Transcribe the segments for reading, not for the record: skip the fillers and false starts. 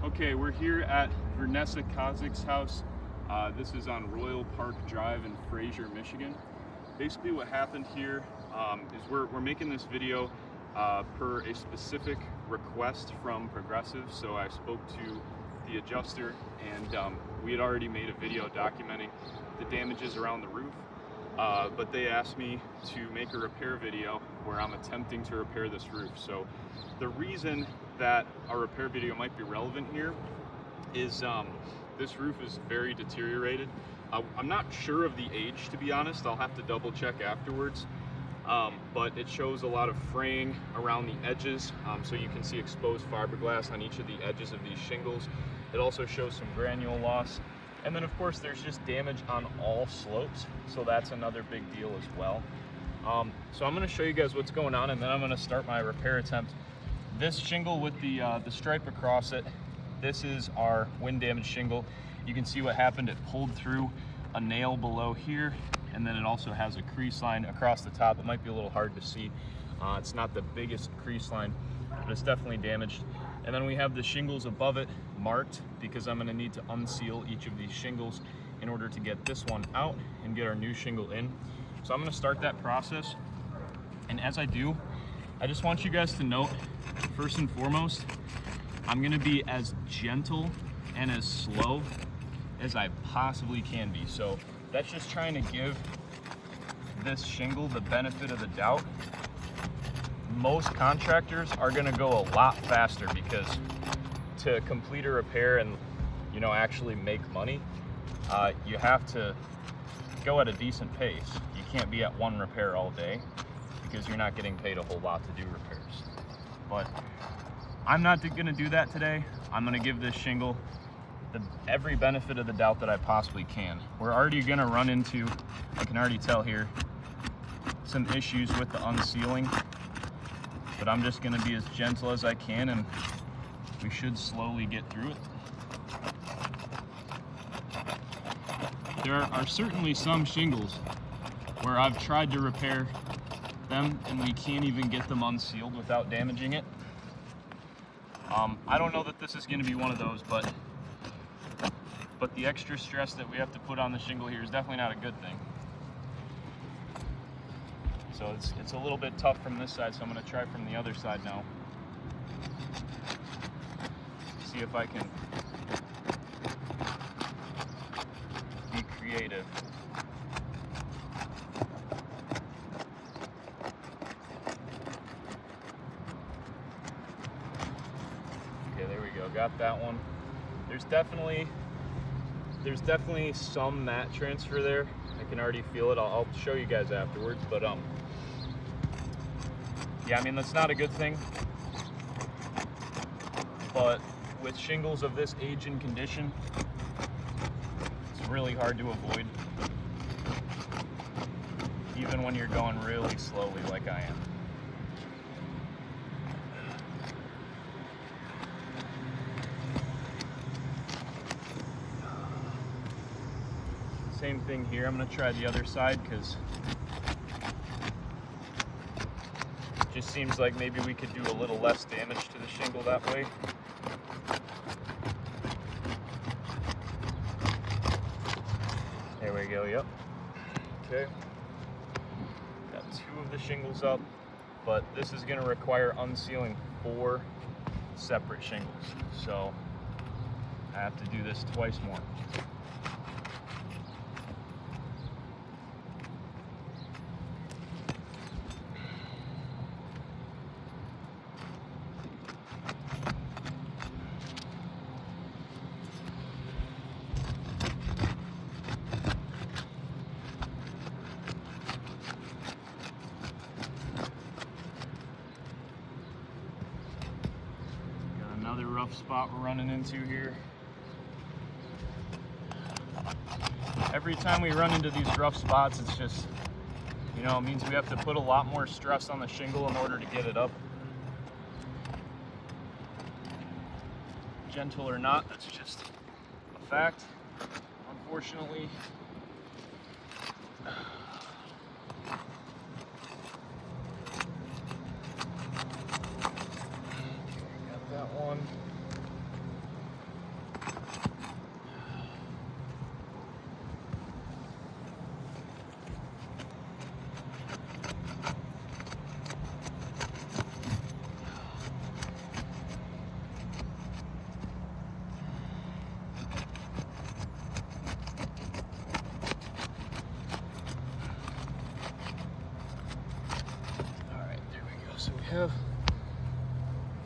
Okay, we're here at Vanessa Kazic's house. This is on Royal Park Drive in Fraser, Michigan. Basically what happened here is we're making this video per a specific request from Progressive. So I spoke to the adjuster and we had already made a video documenting the damages around the roof. But they asked me to make a repair video where I'm attempting to repair this roof. So the reason that a repair video might be relevant here is this roof is very deteriorated. I'm not sure of the age, to be honest. I'll have to double check afterwards. But it shows a lot of fraying around the edges. So you can see exposed fiberglass on each of the edges of these shingles. It also shows some granule loss. And then of course there's just damage on all slopes, so that's another big deal as well. So I'm going to show you guys what's going on, and then I'm going to start my repair attempt. This shingle with the stripe across it, this is our wind damage shingle. You can see what happened. It pulled through a nail below here, and then it also has a crease line across the top. It might be a little hard to see. It's not the biggest crease line, but it's definitely damaged. And then we have the shingles above it marked because I'm going to need to unseal each of these shingles in order to get this one out and get our new shingle in. So I'm going to start that process. And as I do, I just want you guys to note, first and foremost, I'm going to be as gentle and as slow as I possibly can be. So that's just trying to give this shingle the benefit of the doubt. Most contractors are going to go a lot faster because to complete a repair and actually make money, you have to go at a decent pace. You can't be at one repair all day because you're not getting paid a whole lot to do repairs. But I'm not going to do that today. I'm going to give this shingle every benefit of the doubt that I possibly can. We're already going to run into, I can already tell here, some issues with the unsealing. But I'm just going to be as gentle as I can, and we should slowly get through it. There are certainly some shingles where I've tried to repair them and we can't even get them unsealed without damaging it. I don't know that this is going to be one of those, but the extra stress that we have to put on the shingle here is definitely not a good thing. So it's a little bit tough from this side, so I'm going to try from the other side now. See if I can be creative. Okay, there we go. Got that one. There's definitely some mat transfer there. I can already feel it. I'll show you guys afterwards, but yeah, I mean, that's not a good thing, but with shingles of this age and condition, it's really hard to avoid, even when you're going really slowly like I am. Same thing here. I'm going to try the other side because it just seems like maybe we could do a little less damage to the shingle that way. There we go, yep. Okay. Got 2 of the shingles up, but this is going to require unsealing 4 separate shingles. So I have to do this twice more. Another rough spot we're running into here. Every time we run into these rough spots, it's just, it means we have to put a lot more stress on the shingle in order to get it up. Gentle or not, that's just a fact, unfortunately. Got that one.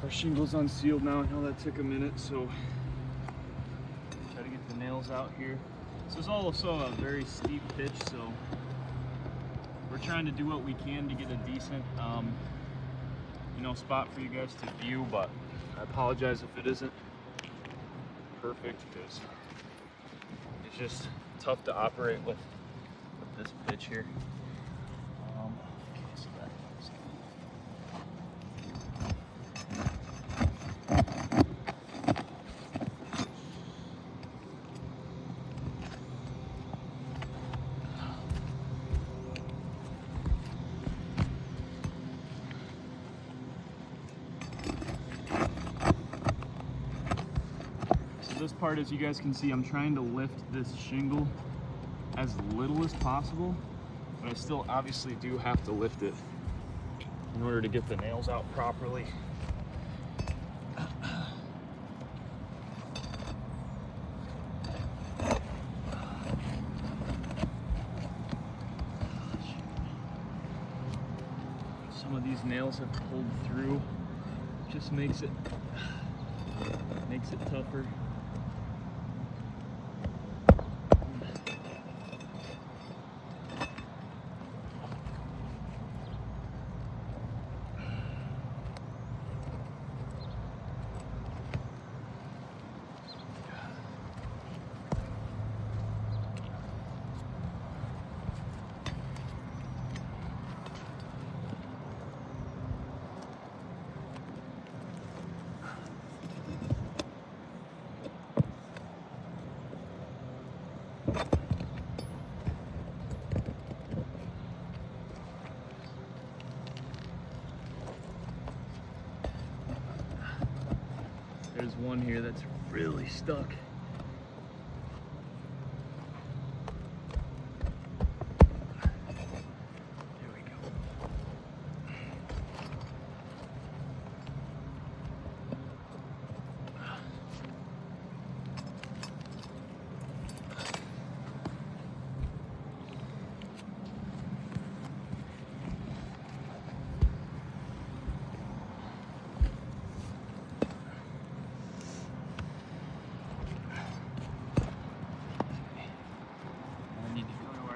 Our shingle's unsealed now. I know that took a minute, so try to get the nails out here. This is also a very steep pitch, so we're trying to do what we can to get a decent spot for you guys to view, but I apologize if it isn't perfect because it's just tough to operate with this pitch here. This part, as you guys can see, I'm trying to lift this shingle as little as possible, but I still obviously do have to lift it in order to get the nails out properly. Some of these nails have pulled through, just makes it tougher. There's one here that's really stuck. There we go.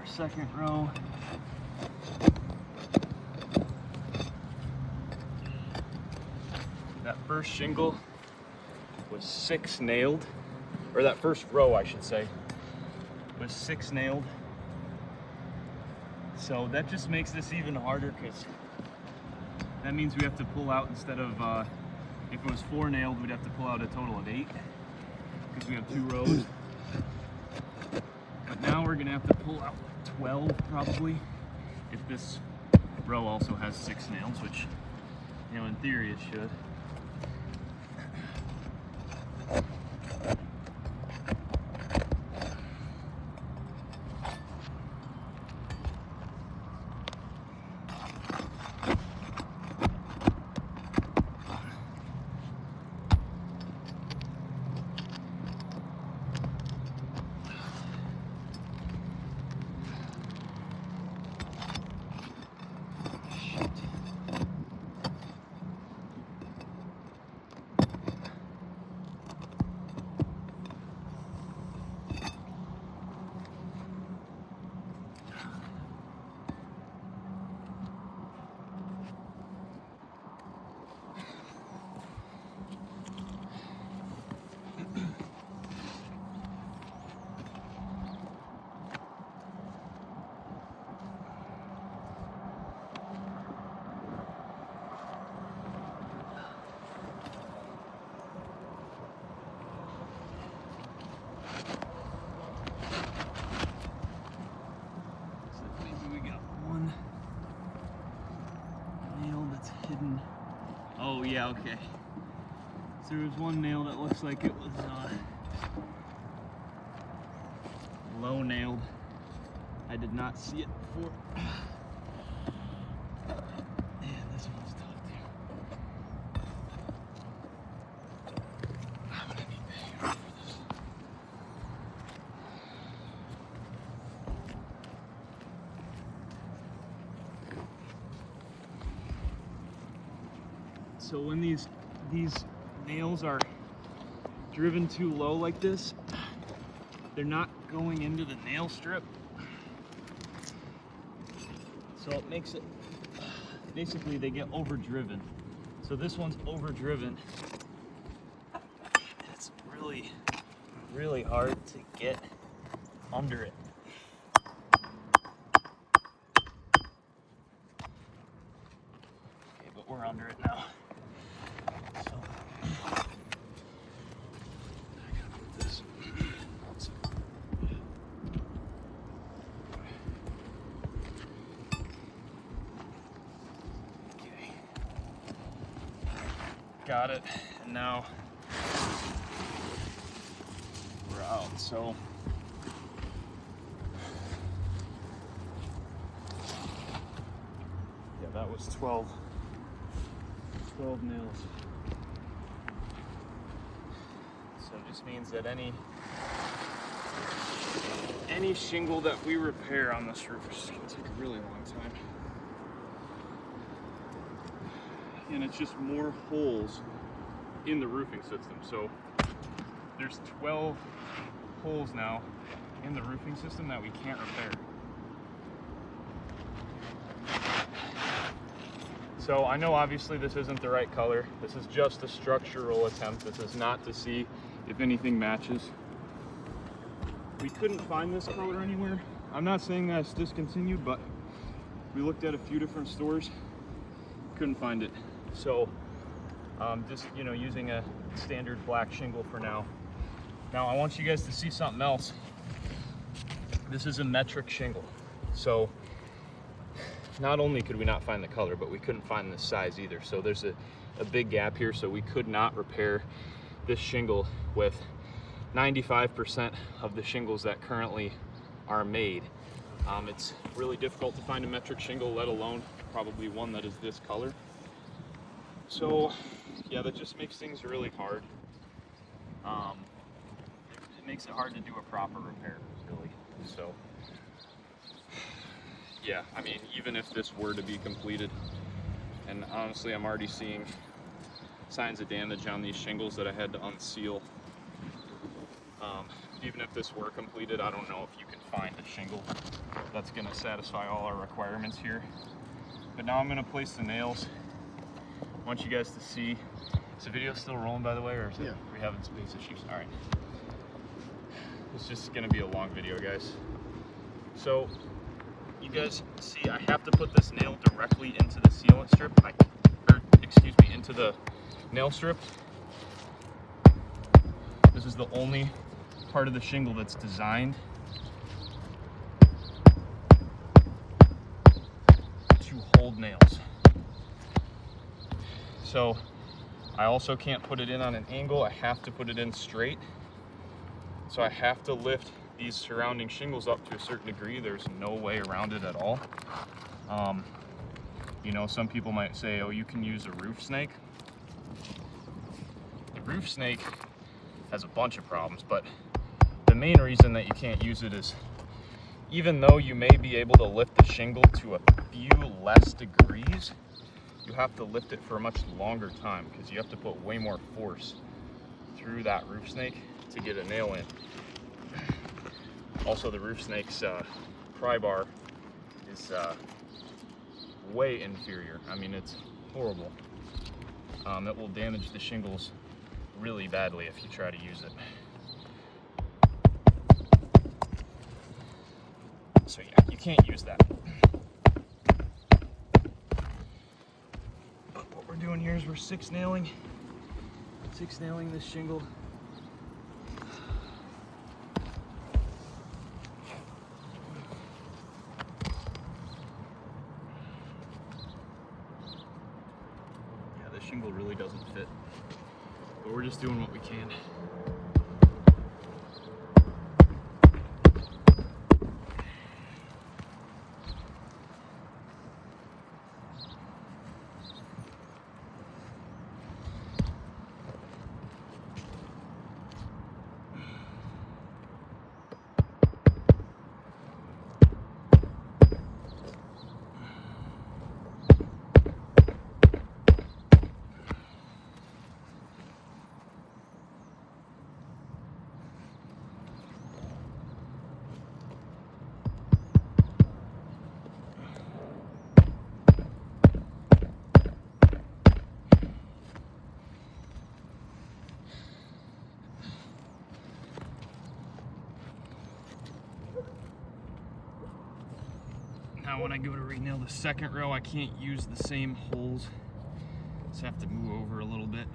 Second row. That first shingle was 6 nailed, or that first row I should say, was 6 nailed. So that just makes this even harder because that means we have to pull out, instead of, if it was 4 nailed, we'd have to pull out a total of 8 because we have 2 rows. But now we're gonna have to pull out 12 probably, if this row also has 6 nails, which, in theory it should. Hidden. Oh yeah, okay. So there was one nail that looks like it was low nailed. I did not see it before. Man, this one's tough too. I'm gonna need the hammer for this. So when these these nails are driven too low like this, they're not going into the nail strip. So it makes it, basically they get overdriven. So this one's overdriven. It's really, really hard to get under it. Okay, but we're under it now. So I gotta put this. Okay. Got it. And now we're out. So yeah, that was 12 nails. So it just means that any shingle that we repair on this roof is just gonna take a really long time. And it's just more holes in the roofing system. So there's 12 holes now in the roofing system that we can't repair. So I know obviously this isn't the right color. This is just a structural attempt. This is not to see if anything matches. We couldn't find this color anywhere. I'm not saying that it's discontinued, but we looked at a few different stores, couldn't find it. So just, you know, using a standard black shingle for now. Now I want you guys to see something else. This is a metric shingle. So not only could we not find the color, but we couldn't find the size either. So there's a big gap here, so we could not repair this shingle with 95% of the shingles that currently are made. It's really difficult to find a metric shingle, let alone probably one that is this color. So yeah, that just makes things really hard. It makes it hard to do a proper repair, really. So yeah, I mean, even if this were to be completed, and honestly, I'm already seeing signs of damage on these shingles that I had to unseal. Even if this were completed, I don't know if you can find a shingle that's gonna satisfy all our requirements here. But now I'm gonna place the nails. I want you guys to see. Is the video still rolling, by the way, or is it, yeah, we having space issues? All right. It's just gonna be a long video, guys. So you guys see, I have to put this nail directly into the sealant strip, into the nail strip. This is the only part of the shingle that's designed to hold nails. So I also can't put it in on an angle. I have to put it in straight. So I have to lift these surrounding shingles up to a certain degree. There's no way around it at all. You know, some people might say, oh, you can use a roof snake. The roof snake has a bunch of problems, but the main reason that you can't use it is, even though you may be able to lift the shingle to a few less degrees, you have to lift it for a much longer time because you have to put way more force through that roof snake to get a nail in. Also, the roof snake's pry bar is way inferior. I mean, it's horrible. It will damage the shingles really badly if you try to use it. So yeah, you can't use that. But what we're doing here is we're six nailing this shingle. Yeah, this shingle really doesn't fit, but we're just doing what we can. Now when I go to re-nail the second row, I can't use the same holes, so I have to move over a little bit.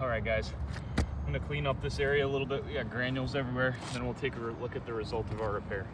All right, guys, I'm gonna clean up this area a little bit. We got granules everywhere, then we'll take a look at the result of our repair.